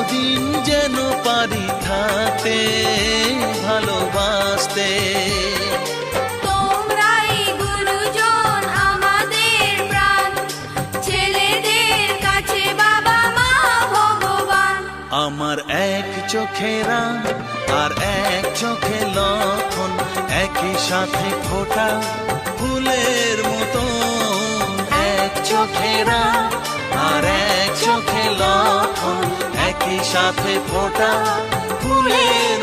চিরদিন যেন পারি থাকতে ভালোবাসতে। তোমরাই গুরুজন আমাদের প্রাণ, ছেলেদের কাছে বাবা মা ভগবান। আমার এক চোখে রাম আর এক চোখে লক্ষণ, একই সাথে ফোটা ফুলের মতো। এক চোখে রাম আর এক চোখে লক্ষণ, একই সাথে ফোটা ফুলের